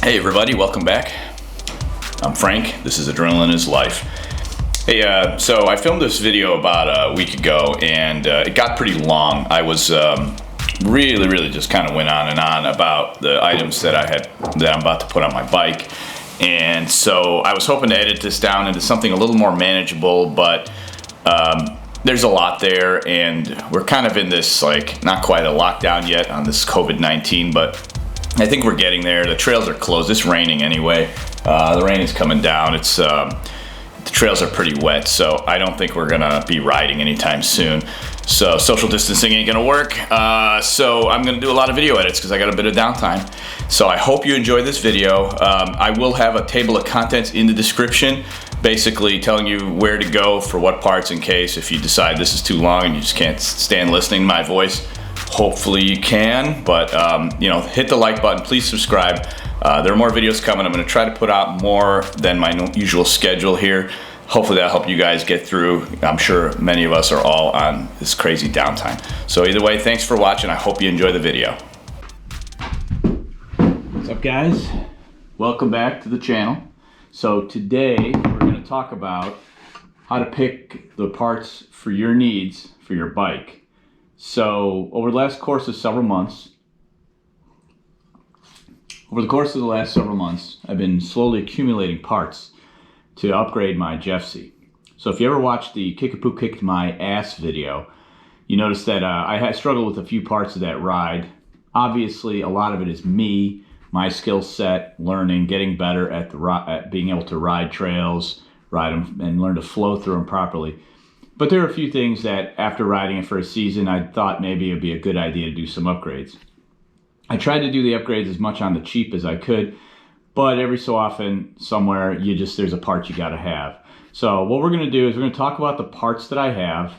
Hey everybody, welcome back. I'm Frank, this is Adrenaline is Life. Hey, so I filmed this video about a week ago and it got pretty long. I was really just kind of went on and on about the items that I'm about to put on my bike. And so I was hoping to edit this down into something a little more manageable, but there's a lot there and we're kind of in this, like, not quite a lockdown yet on this COVID-19, but I think we're getting there. The trails are closed. It's raining anyway. The rain is coming down. It's the trails are pretty wet, so I don't think we're gonna be riding anytime soon. So social distancing ain't gonna work. So I'm gonna do a lot of video edits because I got a bit of downtime. So I hope you enjoy this video. I will have a table of contents in the description, basically telling you where to go for what parts in case if you decide this is too long and you just can't stand listening to my voice. Hopefully you can, but you know, hit the like button, please subscribe. There are more videos coming. I'm going to try to put out more than my usual schedule here. Hopefully that'll help you guys get through. I'm sure many of us are all on this crazy downtime. So either way, thanks for watching. I hope you enjoy the video. What's up, guys? Welcome back to the channel. So today we're going to talk about how to pick the parts for your needs for your bike. So over the course of several months, I've been slowly accumulating parts to upgrade my Jeffsy. So if you ever watched the Kickapoo Kicked My Ass video, you notice that I had struggled with a few parts of that ride. Obviously, a lot of it is me, my skill set, learning, getting better at being able to ride trails, ride them, and learn to flow through them properly. But there are a few things that after riding it for a season, I thought maybe it would be a good idea to do some upgrades. I tried to do the upgrades as much on the cheap as I could, but every so often somewhere there's a part you gotta have. So what we're gonna do is we're gonna talk about the parts that I have.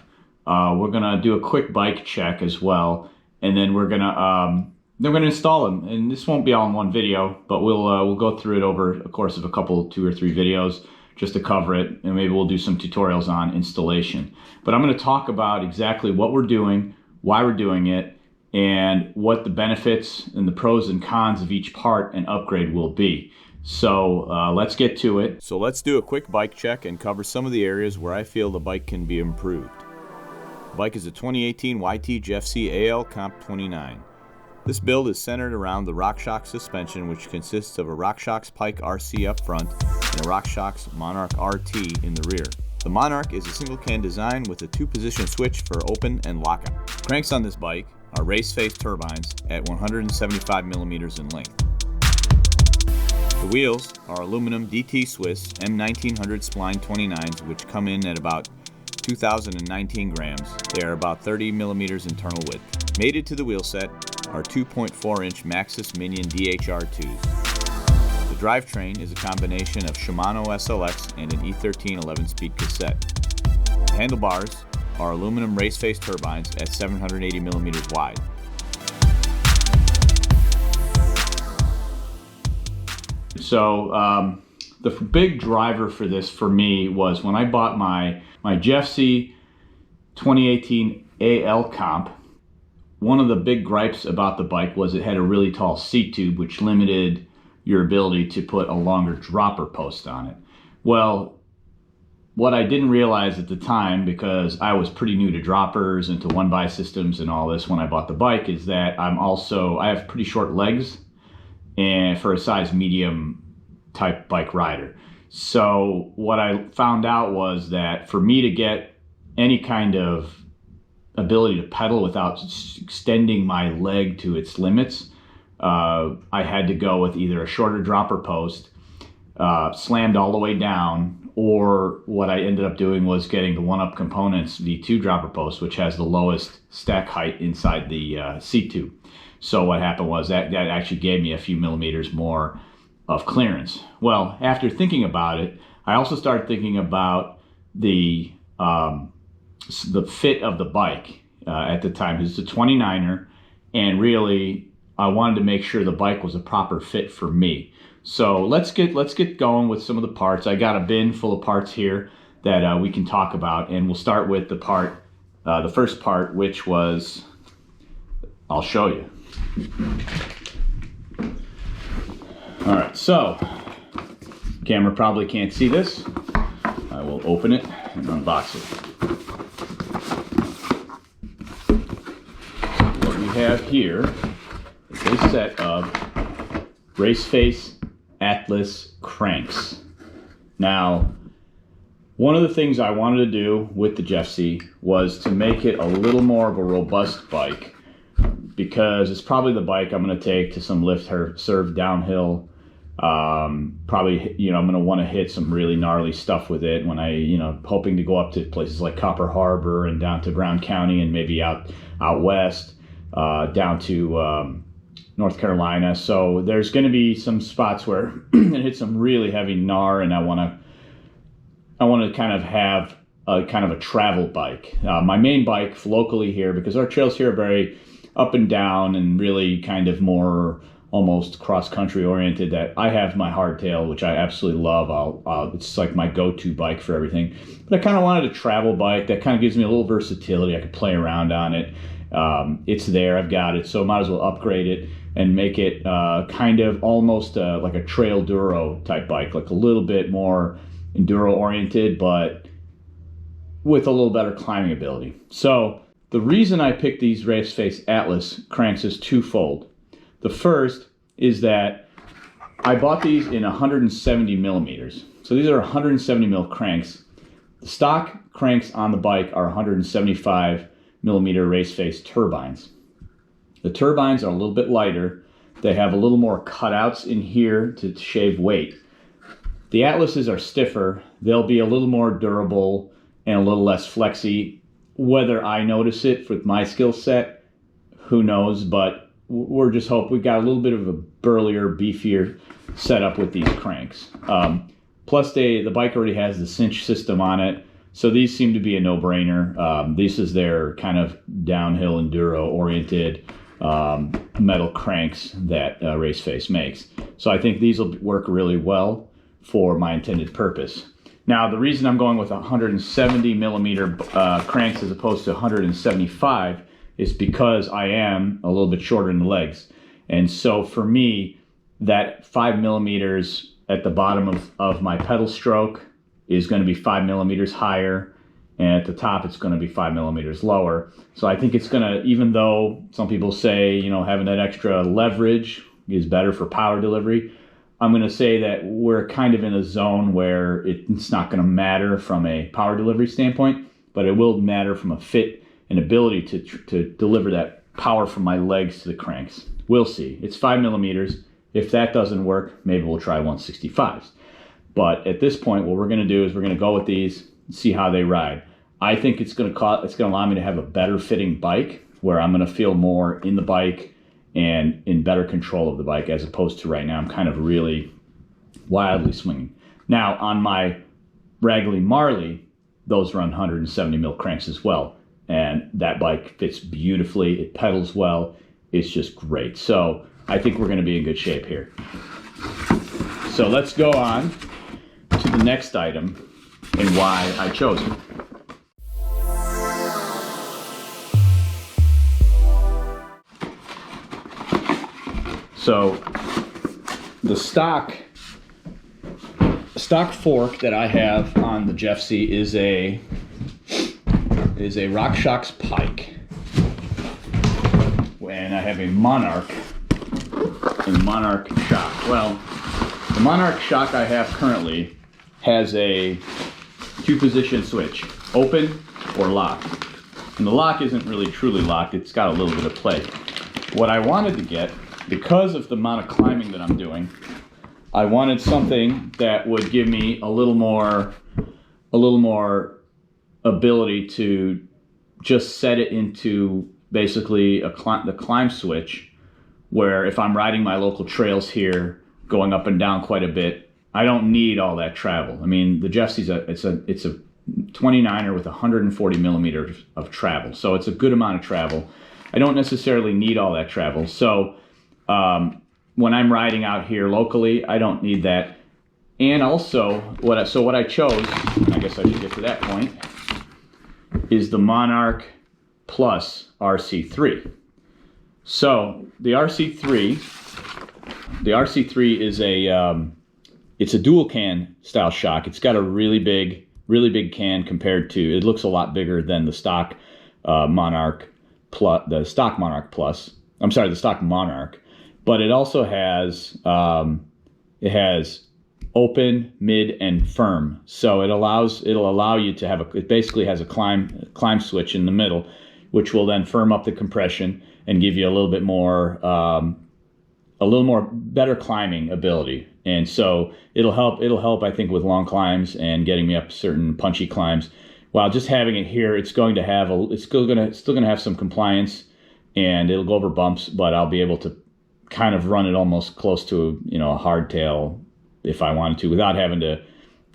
We're gonna do a quick bike check as well, and then we're gonna install them. And this won't be all in one video, but we'll go through it over a course of two or three videos, just to cover it, and maybe we'll do some tutorials on installation. But I'm going to talk about exactly what we're doing, why we're doing it, and what the benefits and the pros and cons of each part and upgrade will be. So let's get to it. So let's do a quick bike check and cover some of the areas where I feel the bike can be improved. The bike is a 2018 YT Jeffsy AL Comp 29. This build is centered around the Rockshox suspension, which consists of a Rockshox Pike RC up front and a Rockshox Monarch RT in the rear. The Monarch is a single can design with a 2-position switch for open and lockout. Cranks on this bike are Raceface turbines at 175 millimeters in length. The wheels are aluminum DT Swiss M1900 spline 29s, which come in at about 2,019 grams. They are about 30 millimeters internal width. Mated to the wheelset are 2.4-inch Maxxis Minion DHR2s. The drivetrain is a combination of Shimano SLX and an E13 11-speed cassette. The handlebars are aluminum Raceface turbines at 780 millimeters wide. So the big driver for this for me was when I bought my Jeffsy 2018 AL Comp. One of the big gripes about the bike was it had a really tall seat tube, which limited your ability to put a longer dropper post on it. Well, what I didn't realize at the time, because I was pretty new to droppers and to one-by systems and all this when I bought the bike, is that I have pretty short legs and for a size medium type bike rider. So what I found out was that for me to get any kind of ability to pedal without extending my leg to its limits, I had to go with either a shorter dropper post, slammed all the way down, or what I ended up doing was getting the One Up Components V2 dropper post, which has the lowest stack height inside the seat tube. So what happened was that actually gave me a few millimeters more of clearance. Well, after thinking about it, I also started thinking about the fit of the bike at the time. It's a 29er, and really I wanted to make sure the bike was a proper fit for me. So let's get going with some of the parts. I got a bin full of parts here that we can talk about, and we'll start with the first part, which was, I'll show you. All right, so camera probably can't see this. I will open it and unbox it. What we have here is a set of Raceface Atlas cranks. Now, one of the things I wanted to do with the Jeffsy was to make it a little more of a robust bike, because it's probably the bike I'm going to take to some lift serve downhill. Probably, I'm going to want to hit some really gnarly stuff with it when I, hoping to go up to places like Copper Harbor and down to Brown County and maybe out west, down to North Carolina. So there's going to be some spots where it hits some really heavy gnar, and I want to kind of have a kind of a travel bike. My main bike locally here, because our trails here are very up and down and really kind of more almost cross-country oriented, that I have my hardtail, which I absolutely love. It's like my go-to bike for everything. But I kind of wanted a travel bike that kind of gives me a little versatility. I could play around on it. It's there, I've got it, so might as well upgrade it and make it kind of almost like a trail duro type bike, like a little bit more enduro oriented, but with a little better climbing ability. So the reason I picked these Raceface Atlas cranks is twofold. The first is that I bought these in 170 millimeters. So these are 170 mil cranks. The stock cranks on the bike are 175 millimeter Raceface turbines. The turbines are a little bit lighter. They have a little more cutouts in here to shave weight. The Atlases are stiffer. They'll be a little more durable and a little less flexy. Whether I notice it with my skill set, who knows, but we're just hoping we've got a little bit of a burlier, beefier setup with these cranks. Plus the bike already has the Cinch system on it, so these seem to be a no-brainer. This is their kind of downhill enduro oriented metal cranks that Raceface makes. So I think these will work really well for my intended purpose. Now, the reason I'm going with 170 millimeter cranks as opposed to 175 is because I am a little bit shorter in the legs. And so for me, that 5 millimeters at the bottom of my pedal stroke is going to be 5 millimeters higher, and at the top it's going to be 5 millimeters lower. So I think it's going to, even though some people say, having that extra leverage is better for power delivery, I'm going to say that we're kind of in a zone where it's not going to matter from a power delivery standpoint, but it will matter from a fit and ability to deliver that power from my legs to the cranks. We'll see. It's 5 millimeters. If that doesn't work, maybe we'll try 165s. But at this point, what we're going to do is we're going to go with these and see how they ride. I think it's going to allow me to have a better fitting bike, where I'm going to feel more in the bike and in better control of the bike, as opposed to right now I'm kind of really wildly swinging. Now on my Raggly Marley, those run 170 mil cranks as well, and that bike fits beautifully. It pedals well. It's just great. So I think we're going to be in good shape here. So let's go on to the next item and why I chose it. So the stock fork that I have on the Jeffsy is a Rockshox Pike, and I have a Monarch shock. Well, the Monarch shock I have currently has a 2-position switch, open or locked. And the lock isn't really truly locked, it's got a little bit of play. What I wanted to get, because of the amount of climbing that I'm doing, I wanted something that would give me a little more ability to just set it into basically the climb switch, where if I'm riding my local trails here, going up and down quite a bit, I don't need all that travel. I mean, the Jeffsy's it's a 29er with 140 millimeters of travel, so it's a good amount of travel. I don't necessarily need all that travel, so when I'm riding out here locally, I don't need that. And also, what I chose, I guess I should get to that point, is the Monarch Plus RC3. So the RC3 the RC3 is it's a dual can style shock. It's got a really big can compared to, it looks a lot bigger than the stock Monarch Plus, the stock Monarch Plus. I'm sorry, the stock Monarch. But it also has, it has open, mid, and firm. So it'll allow you to have it basically has a climb switch in the middle, which will then firm up the compression and give you a little bit more, better climbing ability. And so it'll help, I think, with long climbs and getting me up certain punchy climbs. While just having it here, it's going to have it's still going to have some compliance, and it'll go over bumps, but I'll be able to kind of run it almost close to a hardtail if I wanted to, without having to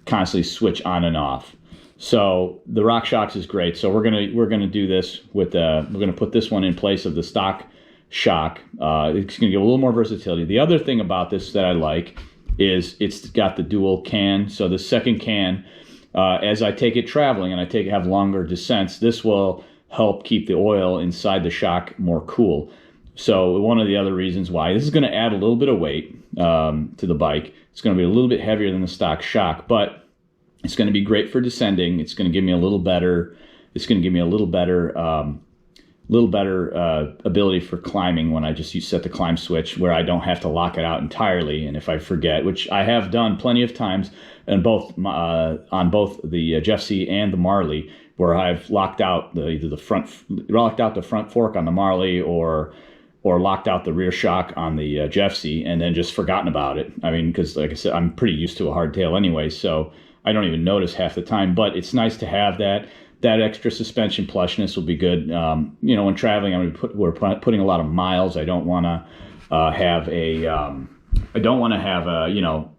constantly switch on and off. So the Rockshox is great. So we're gonna do this with we're gonna put this one in place of the stock shock. It's gonna give a little more versatility. The other thing about this that I like is it's got the dual can. So the second can, as I take it traveling and have longer descents, this will help keep the oil inside the shock more cool. So one of the other reasons why this is going to add a little bit of weight to the bike. It's going to be a little bit heavier than the stock shock, but it's going to be great for descending. It's going to give me a little better. It's going to give me a little better ability for climbing when I just set the climb switch, where I don't have to lock it out entirely. And if I forget, which I have done plenty of times, and on both the Jeffsy and the Marley, where I've locked out the front fork on the Marley, or locked out the rear shock on the Jeffsy, and then just forgotten about it. I mean, because like I said, I'm pretty used to a hardtail anyway, so I don't even notice half the time. But it's nice to have that extra suspension plushness will be good. When traveling, we're putting a lot of miles. I don't want to have an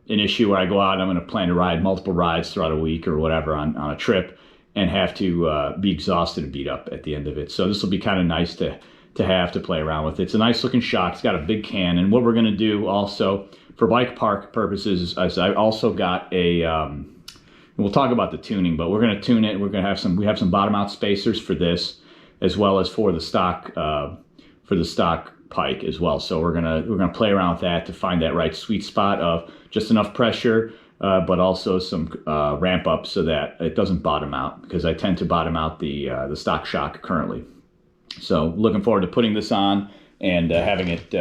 issue where I go out and I'm going to plan to ride multiple rides throughout a week or whatever on a trip, and have to be exhausted and beat up at the end of it. So this will be kind of nice to have to play around with. It's a nice looking shock. It's got a big can. And what we're going to do also for bike park purposes is I also got we'll talk about the tuning, but we're going to tune it. We're going to have we have some bottom out spacers for this, as well as for the stock pike as well. So we're gonna play around with that to find that right sweet spot of just enough pressure, but also some ramp up so that it doesn't bottom out, because I tend to bottom out the stock shock currently. So looking forward to putting this on and having it,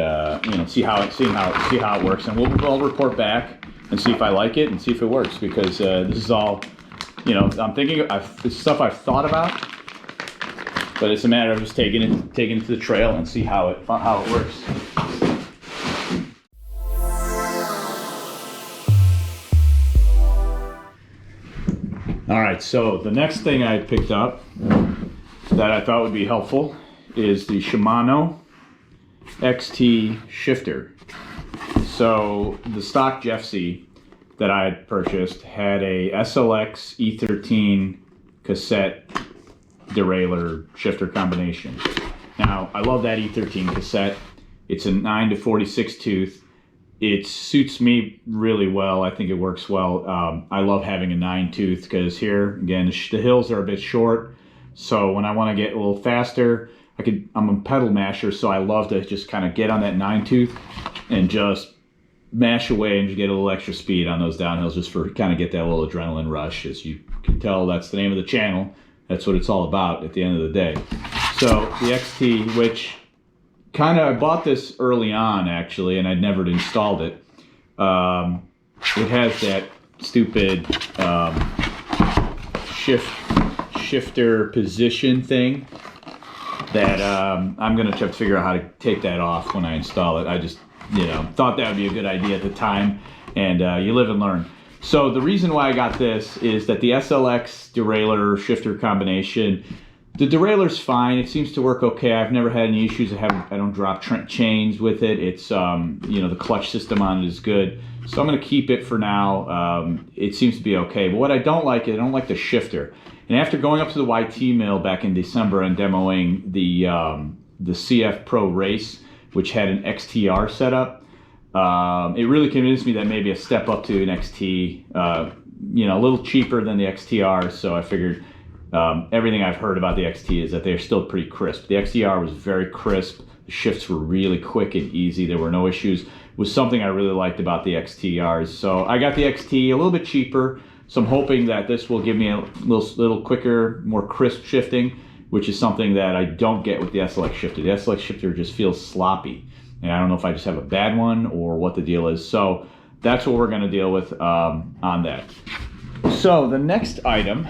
see how it works, and we'll report back and see if I like it and see if it works, because this is all, I'm thinking it's stuff I've thought about, but it's a matter of just taking it to the trail and see how it works. All right, so the next thing I picked up that I thought would be helpful is the Shimano XT Shifter. So the stock Jeffsy that I had purchased had a SLX E13 cassette derailleur shifter combination. Now, I love that E13 cassette. It's a 9 to 46 tooth. It suits me really well. I think it works well. I love having a 9 tooth because here, again, the hills are a bit short. So when I want to get a little faster, I'm a pedal masher, so I love to just kind of get on that 9 tooth and just mash away and just get a little extra speed on those downhills, just for kind of get that little adrenaline rush. As you can tell, that's the name of the channel. That's what it's all about at the end of the day. So the XT, which I bought this early on actually, and I'd never installed it. It has that stupid shifter position thing that I'm gonna try to figure out how to take that off when I install it. I just thought that would be a good idea at the time, and you live and learn. So the reason why I got this is that the SLX derailleur shifter combination, the derailleur's fine. It seems to work okay. I've never had any issues. I don't drop chains with it. It's the clutch system on it is good. So I'm going to keep it for now. It seems to be okay. But what I don't like the shifter. And after going up to the YT mill back in December and demoing the CF Pro Race, which had an XTR setup, it really convinced me that maybe a step up to an XT, a little cheaper than the XTR. So I figured everything I've heard about the XT is that they're still pretty crisp. The XTR was very crisp. The shifts were really quick and easy. There were no issues was something I really liked about the XTRs. So I got the XT a little bit cheaper, so I'm hoping that this will give me a little quicker, more crisp shifting, which is something that I don't get with the SLX Shifter. The SLX Shifter just feels sloppy, and I don't know if I just have a bad one or what the deal is. So that's what we're going to deal with on that. So the next item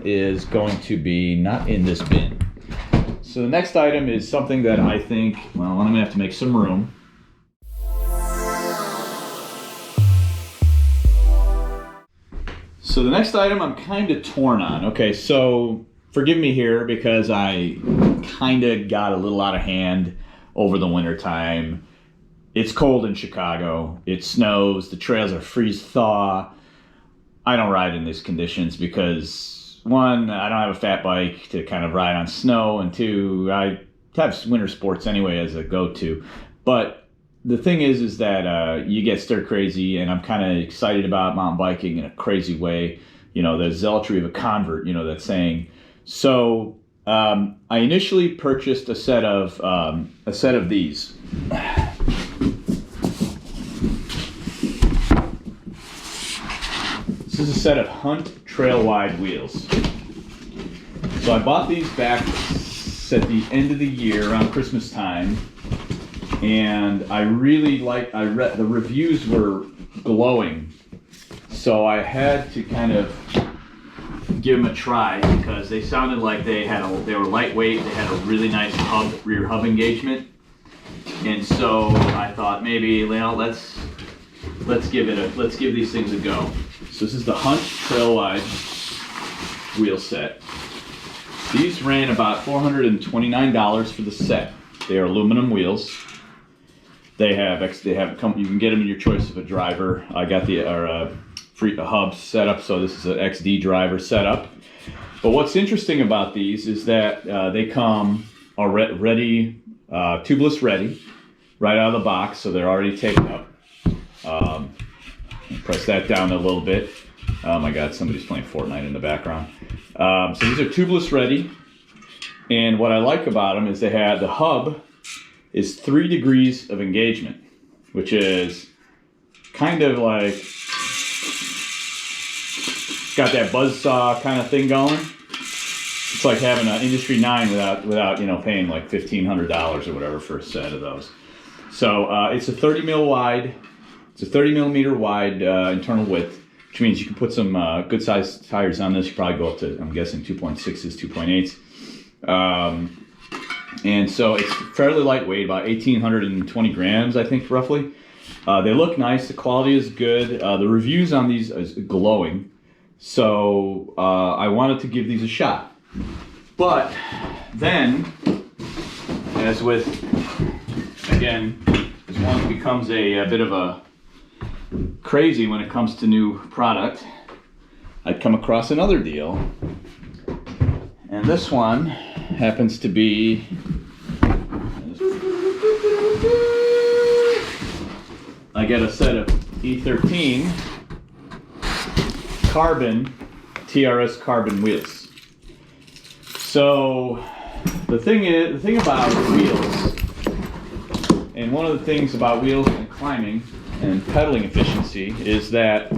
is going to be not in this bin. So the next item is something that I think, well, I'm going to have to make some room. So the next item I'm kind of torn on. Okay, so forgive me here because I kind of got a little out of hand over the winter time. It's cold in Chicago. It snows. The trails are freeze thaw. I don't ride in these conditions because, one, I don't have a fat bike to kind of ride on snow, and two, I have winter sports anyway as a go-to. But the thing is that you get stir crazy, and I'm kind of excited about mountain biking in a crazy way. You know, the zealotry of a convert, you know, that saying. So I initially purchased a set of these. This is a set of Hunt Trailwide wheels. So I bought these back at the end of the year around Christmas time, and I really the reviews were glowing, so I had to kind of give them a try because they sounded like they were lightweight. They had a really nice rear hub engagement, and so I thought maybe, you know, let's give these things a go. So this is the Hunt Trailwide wheel set. These ran about $429 for the set. They are aluminum wheels. You can get them in your choice of a driver. I got the free hub setup, so this is an XD driver setup. But what's interesting about these is that they come ready, tubeless ready, right out of the box, so they're already taped up. Press that down a little bit. Oh my God, somebody's playing Fortnite in the background. So these are tubeless ready, and what I like about them is the hub is 3 degrees of engagement, which is kind of like, got that buzzsaw kind of thing going. It's like having an Industry 9 without paying like $1,500 or whatever for a set of those. So it's a 30 millimeter wide internal width, which means you can put some good sized tires on this. You probably go up to, I'm guessing, 2.6s, 2.8s. And so it's fairly lightweight, about 1,820 grams, I think, roughly. They look nice. The quality is good. The reviews on these is glowing. So I wanted to give these a shot. But then, as with, again, as one becomes a bit of a crazy when it comes to new product, I'd come across another deal. And this one happens to be, I get a set of E13 carbon TRS carbon wheels. So the thing about wheels, and one of the things about wheels and climbing and pedaling efficiency, is that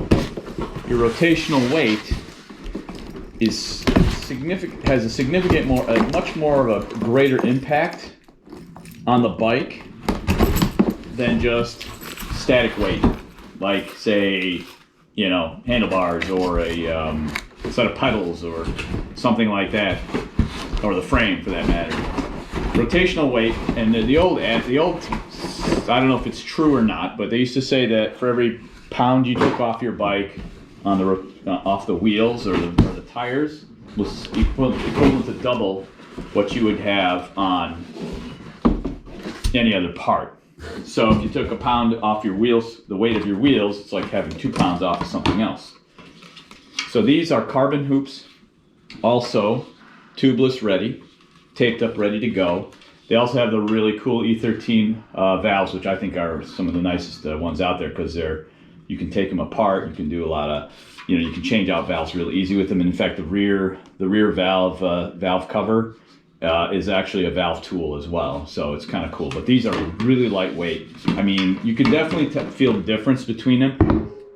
your rotational weight is much more of a greater impact on the bike than just static weight, like, say, handlebars or a set of pedals or something like that, or the frame for that matter. Rotational weight, and the old, I don't know if it's true or not, but they used to say that for every pound you took off your bike on off the wheels or the tires was equivalent to double what you would have on any other part. So if you took a pound off your wheels, the weight of your wheels, it's like having 2 pounds off of something else. So these are carbon hoops, also tubeless ready, taped up, ready to go. They also have the really cool E13 valves, which I think are some of the nicest ones out there, because you can take them apart. You can do a lot of, you can change out valves really easy with them. And in fact, the rear valve cover is actually a valve tool as well, so it's kind of cool. But these are really lightweight. I mean, you can definitely feel the difference between them.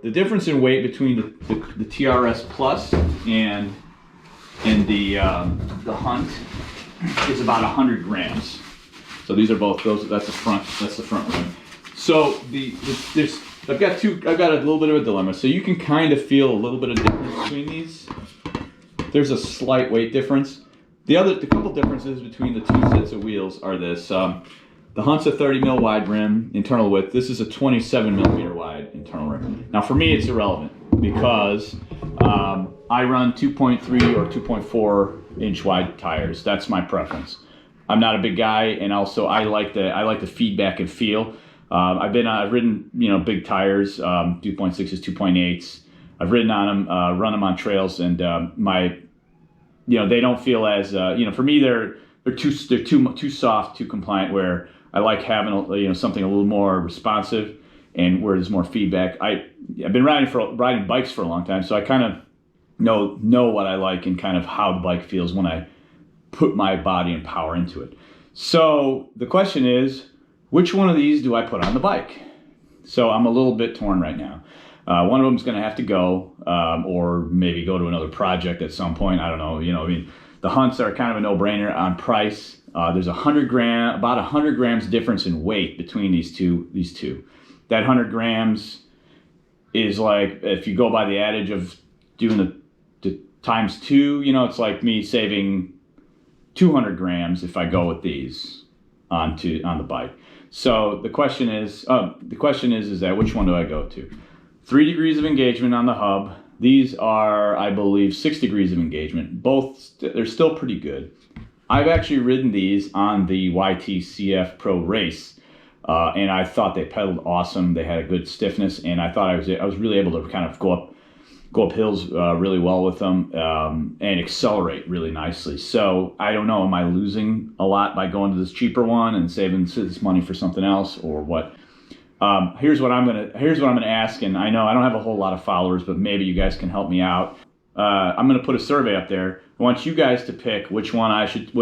The difference in weight between the TRS Plus and the Hunt is about 100 grams. So these are both those. That's the front rim. So I've got a little bit of a dilemma. So you can kind of feel a little bit of difference between these. There's a slight weight difference. The couple differences between the two sets of wheels are this. The Hunt's a 30 mil wide rim internal width. This is a 27 millimeter wide internal rim. Now for me it's irrelevant because I run 2.3 or 2.4 inch wide tires. That's my preference. I'm not a big guy, and also I like the feedback and feel. I've ridden big tires, 2.6s, 2.8s. I've ridden on them, run them on trails, and they don't feel as for me they're too soft, too compliant. Where I like having something a little more responsive and where there's more feedback. I've been riding bikes for a long time, so I kind of know what I like and kind of how the bike feels when I put my body and power into it. So the question is, which one of these do I put on the bike? So I'm a little bit torn right now. One of them is going to have to go, or maybe go to another project at some point. I don't know. The Hunts are kind of a no-brainer on price. There's about 100 grams difference in weight between these two. That 100 grams is like, if you go by the adage of doing the times two, it's like me saving 200 grams if I go with these on the bike. So the question is that which one do I go to? 3 degrees of engagement on the hub. These are, I believe, 6 degrees of engagement. Both, they're still pretty good. I've actually ridden these on the YT CF Pro Race, and I thought they pedaled awesome. They had a good stiffness, and I thought I was really able to kind of go up hills really well with them, and accelerate really nicely. So I don't know, am I losing a lot by going to this cheaper one and saving this money for something else, or what? Here's what I'm gonna ask, and I know I don't have a whole lot of followers, but maybe you guys can help me out. I'm gonna put a survey up there. I want you guys to pick which one I should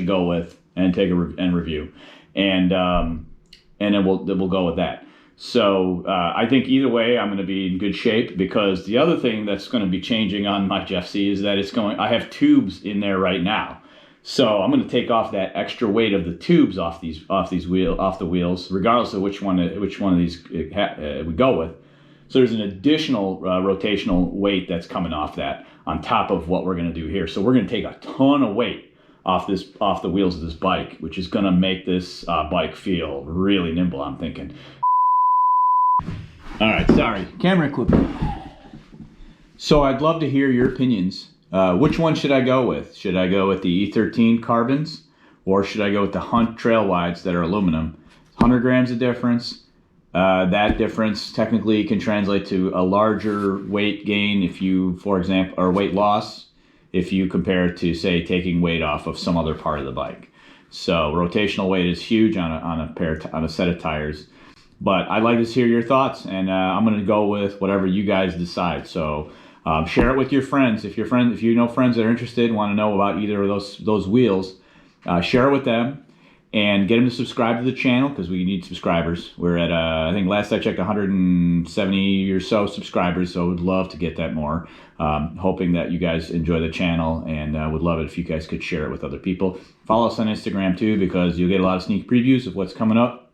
go with and take and review, and then we'll go with that. So I think either way I'm going to be in good shape, because the other thing that's going to be changing on my Jeffsy is that I have tubes in there right now. So I'm going to take off that extra weight of the tubes off the wheels, regardless of which one of these we go with. So there's an additional rotational weight that's coming off that on top of what we're going to do here. So we're going to take a ton of weight off the wheels of this bike, which is going to make this bike feel really nimble, I'm thinking. All right, sorry, camera clipping. So I'd love to hear your opinions. Which one should I go with? Should I go with the E13 carbons, or should I go with the Hunt Trailwides that are aluminum? 100 grams of difference. That difference technically can translate to a larger weight gain or weight loss if you compare it to, say, taking weight off of some other part of the bike. So rotational weight is huge on a set of tires. But I'd like to hear your thoughts, and I'm going to go with whatever you guys decide. So share it with your friends. If you know friends that are interested and want to know about either of those wheels, share it with them and get them to subscribe to the channel, because we need subscribers. We're at, I think last I checked, 170 or so subscribers, so would love to get that more. Hoping that you guys enjoy the channel, and would love it if you guys could share it with other people. Follow us on Instagram too, because you'll get a lot of sneak previews of what's coming up.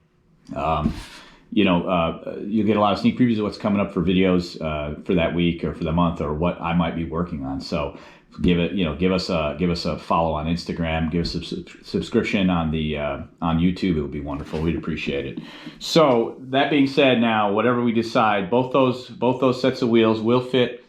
You'll get a lot of sneak previews of what's coming up for videos for that week or for the month, or what I might be working on. So give us a follow on Instagram, give us a subscription on YouTube. It would be wonderful. We'd appreciate it. So that being said, now whatever we decide, both those sets of wheels will fit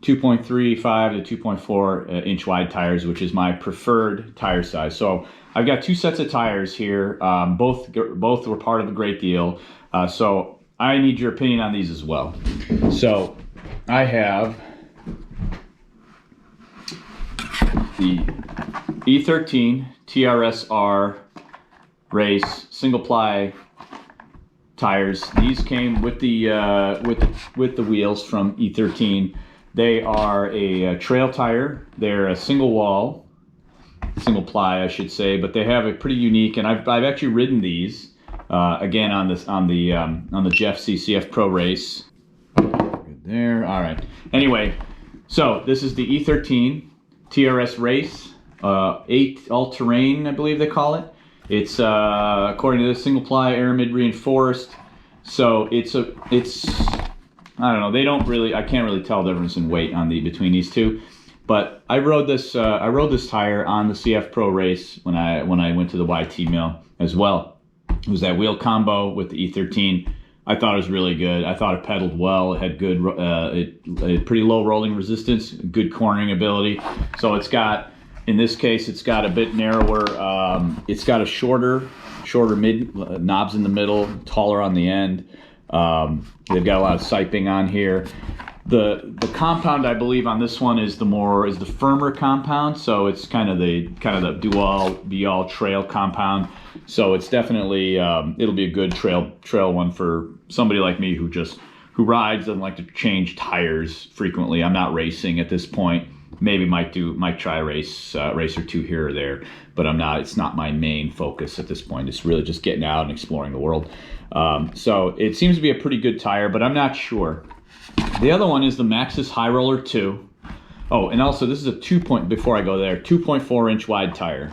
2.35 to 2.4 inch wide tires, which is my preferred tire size. So I've got two sets of tires here. Both were part of a great deal. So I need your opinion on these as well. So I have the E13 TRS-R Race single ply tires. These came with the wheels from E13. They are a trail tire. They're a single wall. single ply, I should say, but they have a pretty unique, and I've actually ridden these again on the Jeffsy CF Pro Race. Good there. All right. Anyway, so this is the E13 TRS Race 8 all-terrain, I believe they call it. It's according to this, single ply aramid reinforced. So it's I don't know. They don't really. I can't really tell the difference in weight on between these two. But I rode this tire on the CF Pro Race when I went to the YT mill as well. It was that wheel combo with the E13. I thought it was really good. I thought it pedaled well. It had good, it had pretty low rolling resistance, good cornering ability. So it's got, in this case, it's got a bit narrower. It's got a shorter mid knobs in the middle, taller on the end. They've got a lot of siping on here. The compound, I believe, on this one is the firmer compound. So it's kind of the do all be all trail compound. So it's definitely it'll be a good trail one for somebody like me who rides, doesn't like to change tires frequently. I'm not racing at this point. Maybe might try a race or two here or there, but I'm not. It's not my main focus at this point. It's really just getting out and exploring the world. So it seems to be a pretty good tire, but I'm not sure. The other one is the Maxxis High Roller 2. Oh, and also this is before I go there, 2.4 inch wide tire.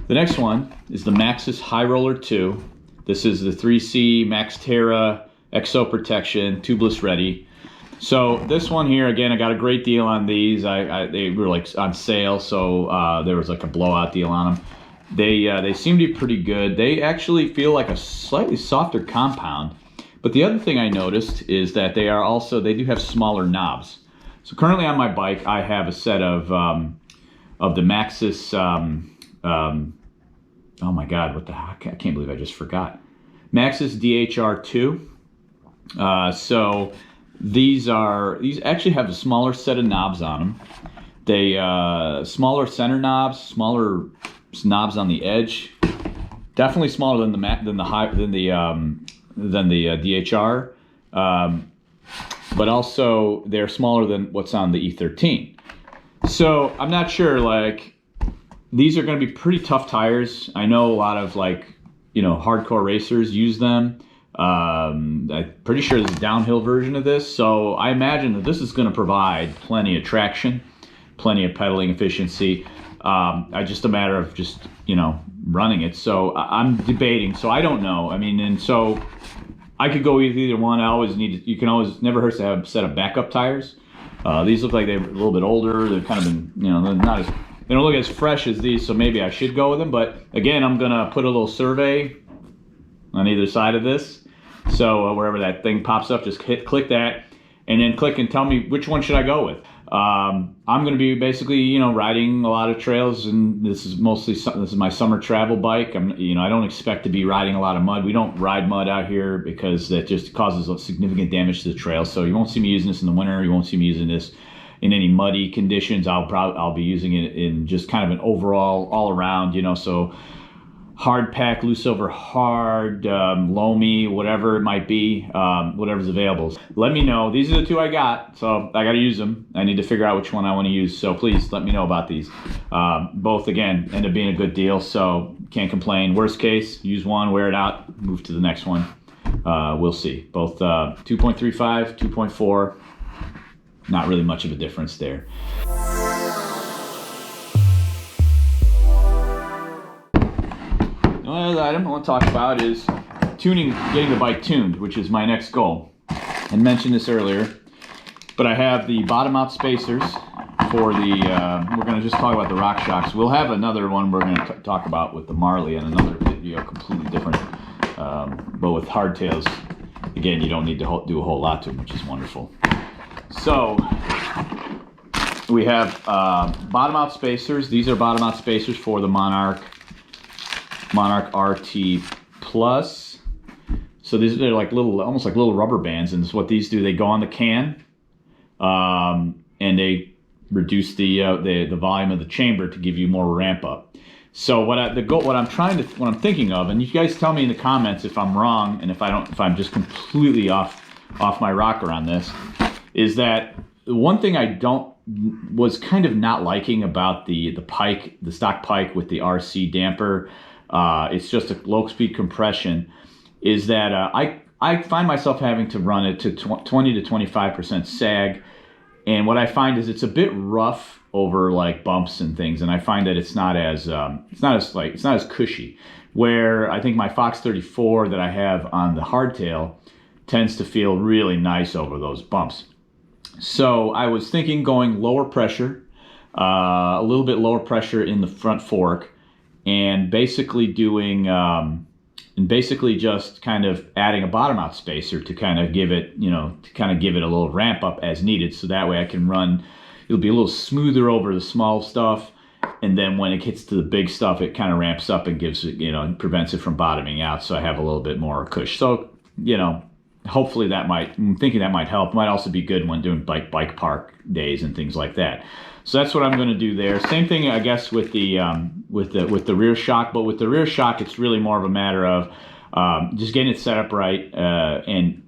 The next one is the Maxxis High Roller 2. This is the 3C Max Terra Exo Protection, tubeless ready. So this one here, again, I got a great deal on these. They were like on sale, so there was like a blowout deal on them. They seem to be pretty good. They actually feel like a slightly softer compound. But the other thing I noticed is that they do have smaller knobs. So currently on my bike, I have a set of the Maxxis. Oh my God, what the heck? I can't believe I just forgot. Maxxis DHR2. So these actually have a smaller set of knobs on them. They smaller center knobs, smaller knobs on the edge. Definitely smaller than the DHR, but also they're smaller than what's on the E13. So I'm not sure, like, these are going to be pretty tough tires. I know a lot of hardcore racers use them. I'm pretty sure there's a downhill version of this, so I imagine that this is going to provide plenty of traction, plenty of pedaling efficiency. Just a matter of running it. So I'm debating. So I don't know. I mean, and so I could go with either one. You can always, never hurts to have a set of backup tires. These look like they're a little bit older. They've kind of been, they don't look as fresh as these, so maybe I should go with them. But again, I'm gonna put a little survey on either side of this. So wherever that thing pops up, just click that, and then click and tell me which one should I go with. I'm going to be basically, riding a lot of trails, and this is my summer travel bike. I don't expect to be riding a lot of mud. We don't ride mud out here because that just causes significant damage to the trail. So you won't see me using this in the winter. You won't see me using this in any muddy conditions. I'll be using it in just kind of an overall, all around, so hard pack, loose over hard, loamy, whatever it might be, whatever's available. Let me know. These are the two I got, so I got to use them. I need to figure out which one I want to use, so please let me know about these. Both, again, end up being a good deal, so can't complain. Worst case, use one, wear it out, move to the next one. We'll see. Both 2.35, 2.4, not really much of a difference there. The only other item I want to talk about is getting the bike tuned, which is my next goal. I mentioned this earlier, but I have the bottom out spacers for the, we're going to just talk about the Rockshox. We'll have another one we're going to talk about with the Marley and another video, completely different, but with hardtails, again, you don't need to do a whole lot to them, which is wonderful. So we have bottom out spacers. These are bottom out spacers for the Monarch RT Plus. So they're like almost like little rubber bands, and this is what these do. They go on the can, and they reduce the volume of the chamber to give you more ramp up. So what I'm thinking of, and you guys tell me in the comments if I'm wrong and if I'm just completely off my rocker on this, is that the one thing I don't was kind of not liking about the pike, the stock pike with the RC damper, it's just a low speed compression, is that I find myself having to run it to 20 to 25% sag, and what I find is it's a bit rough over like bumps and things, and I find that it's not as cushy. Where I think my Fox 34 that I have on the hardtail tends to feel really nice over those bumps. So I was thinking going lower pressure, a little bit lower pressure in the front fork, and basically doing, just kind of adding a bottom out spacer to kind of give it, a little ramp up as needed. So that way I can run, it'll be a little smoother over the small stuff. And then when it gets to the big stuff, it kind of ramps up and gives it, and prevents it from bottoming out. So I have a little bit more cush. So, hopefully I'm thinking that might help. Might also be good when doing bike park days and things like that. So that's what I'm going to do there. Same thing, I guess, with the rear shock. But with the rear shock, it's really more of a matter of just getting it set up right and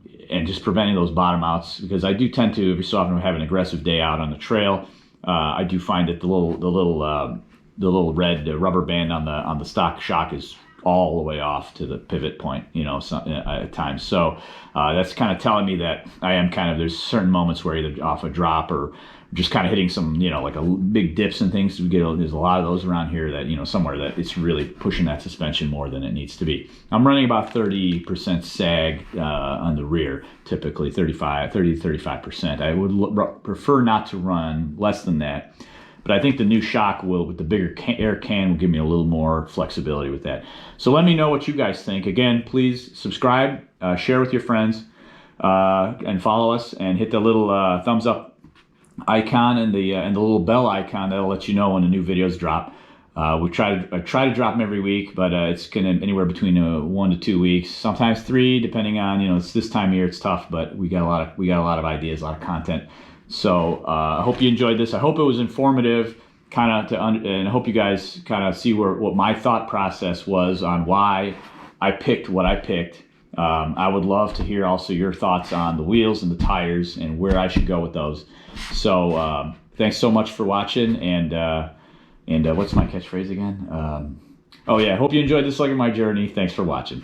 just preventing those bottom outs, because I do tend to, every so often, have an aggressive day out on the trail. I do find that the little red rubber band on the stock shock is all the way off to the pivot point, at times. So that's kind of telling me that I am there's certain moments where either off a drop or just kind of hitting some, like a big dips and things. There's a lot of those around here that, somewhere that it's really pushing that suspension more than it needs to be. I'm running about 30% sag on the rear, typically 30 to 35%. I would prefer not to run less than that. But I think the new shock with the bigger air can will give me a little more flexibility with that. So let me know what you guys think. Again, please subscribe, share with your friends, and follow us, and hit the little thumbs up icon and the little bell icon that'll let you know when the new videos drop. I try to drop them every week, but it's gonna anywhere between 1 to 2 weeks, sometimes 3, depending on it's this time of year. It's tough, but we got a lot of ideas, a lot of content. So I hope you enjoyed this. I hope it was informative, and I hope you guys kind of see what my thought process was on why I picked what I picked. I would love to hear also your thoughts on the wheels and the tires and where I should go with those. So thanks so much for watching, and what's my catchphrase again? I hope you enjoyed this look at my journey. Thanks for watching.